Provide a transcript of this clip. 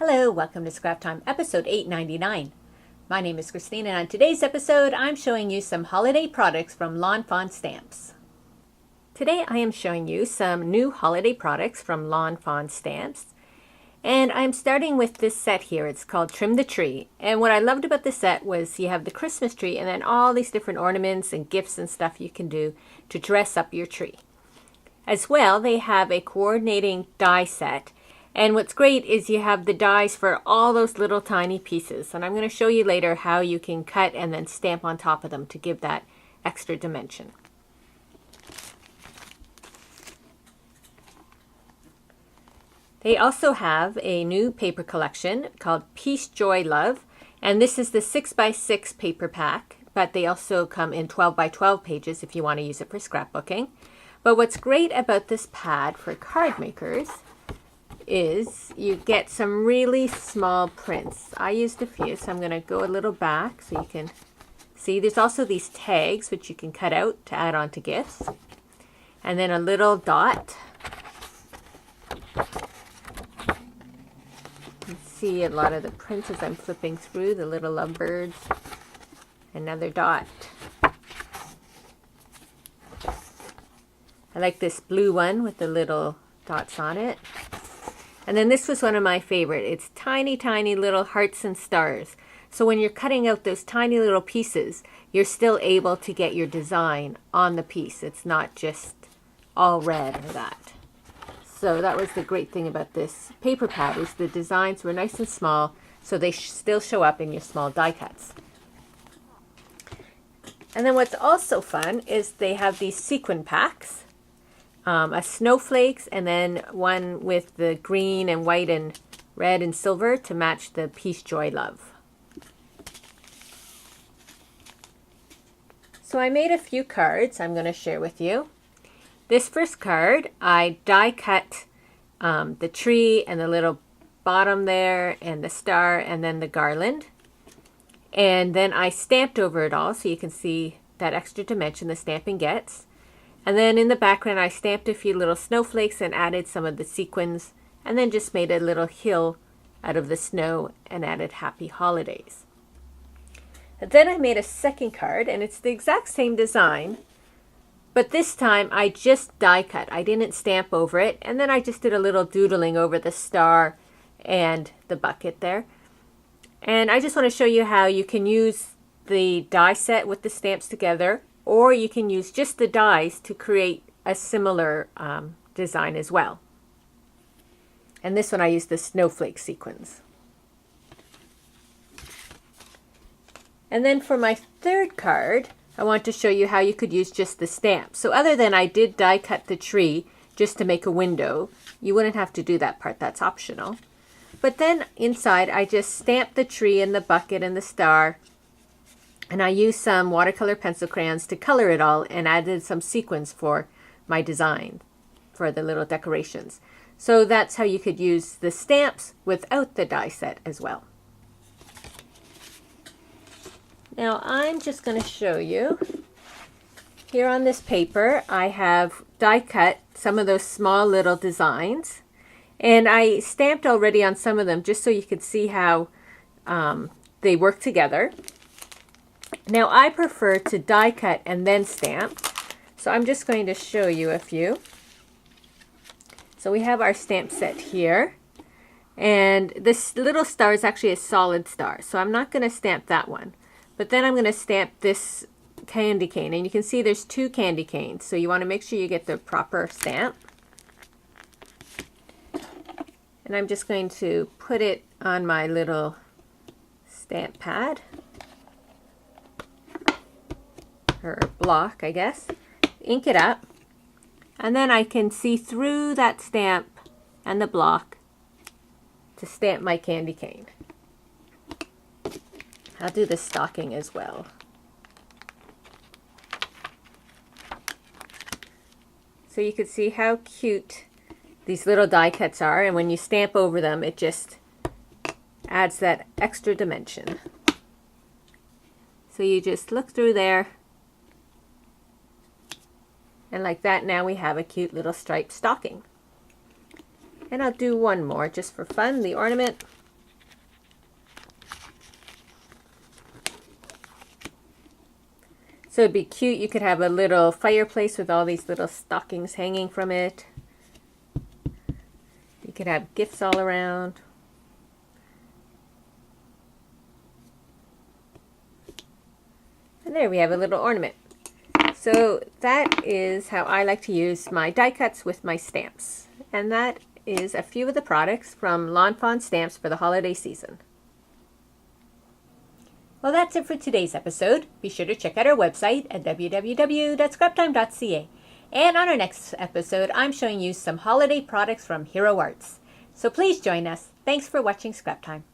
Hello, welcome to Scrap Time, episode 899. My name is Christine, and on today's episode, I'm showing you some holiday products from Lawn Fawn Stamps. Today, I am showing you some new holiday products from Lawn Fawn Stamps. And I'm starting with this set here. It's called Trim the Tree. And what I loved about this set was you have the Christmas tree and then all these different ornaments and gifts and stuff you can do to dress up your tree. As well, they have a coordinating die set. And what's great is you have the dies for all those little tiny pieces. And I'm going to show you later how you can cut and then stamp on top of them to give that extra dimension. They also have a new paper collection called Peace, Joy, Love. And this is the 6x6 paper pack, but they also come in 12x12 pages if you want to use it for scrapbooking. But what's great about this pad for card makers is you get some really small prints. I used a few, so I'm going to go a little back so you can see. There's also these tags which you can cut out to add on to gifts. And then a little dot. You can see a lot of the prints as I'm flipping through, the little lovebirds. Another dot. I like this blue one with the little dots on it. And then this was one of my favorite. It's tiny, tiny little hearts and stars. So when you're cutting out those tiny little pieces, you're still able to get your design on the piece. It's not just all red or that. So that was the great thing about this paper pad, is the designs were nice and small, so they still show up in your small die cuts. And then what's also fun is they have these sequin packs. A Snowflakes, and then one with the green and white and red and silver to match the Peace, Joy, Love. So I made a few cards I'm going to share with you. This first card, I die cut the tree and the little bottom there and the star and then the garland. And then I stamped over it all so you can see that extra dimension the stamping gets. And then in the background, I stamped a few little snowflakes and added some of the sequins, and then just made a little hill out of the snow and added Happy Holidays. And then I made a second card, and it's the exact same design, but this time I just die cut. I didn't stamp over it, and then I just did a little doodling over the star and the bucket there. And I just want to show you how you can use the die set with the stamps together, or you can use just the dies to create a similar design as well. And this one I used the snowflake sequins. And then for my third card, I want to show you how you could use just the stamp. So other than I did die cut the tree just to make a window, you wouldn't have to do that part, that's optional. But then inside I just stamped the tree and the bucket and the star. And I used some watercolor pencil crayons to color it all and added some sequins for my design for the little decorations. So that's how you could use the stamps without the die set as well. Now I'm just going to show you. Here on this paper I have die cut some of those small little designs. And I stamped already on some of them just so you could see how they work together. Now I prefer to die cut and then stamp, so I'm just going to show you a few. So we have our stamp set here, and this little star is actually a solid star, so I'm not going to stamp that one. But then I'm going to stamp this candy cane, and you can see there's two candy canes, so you want to make sure you get the proper stamp. And I'm just going to put it on my little stamp pad. Or block, I guess. Ink it up, and then I can see through that stamp and the block to stamp my candy cane. I'll do the stocking as well. So you can see how cute these little die cuts are, and when you stamp over them it just adds that extra dimension. So you just look through there. And like that, now we have a cute little striped stocking. And I'll do one more just for fun, the ornament. So it'd be cute. You could have a little fireplace with all these little stockings hanging from it. You could have gifts all around. And there we have a little ornament. So that is how I like to use my die cuts with my stamps. And that is a few of the products from Lawn Fawn Stamps for the holiday season. Well, that's it for today's episode. Be sure to check out our website at www.scraptime.ca. And on our next episode, I'm showing you some holiday products from Hero Arts. So please join us. Thanks for watching Scrap Time.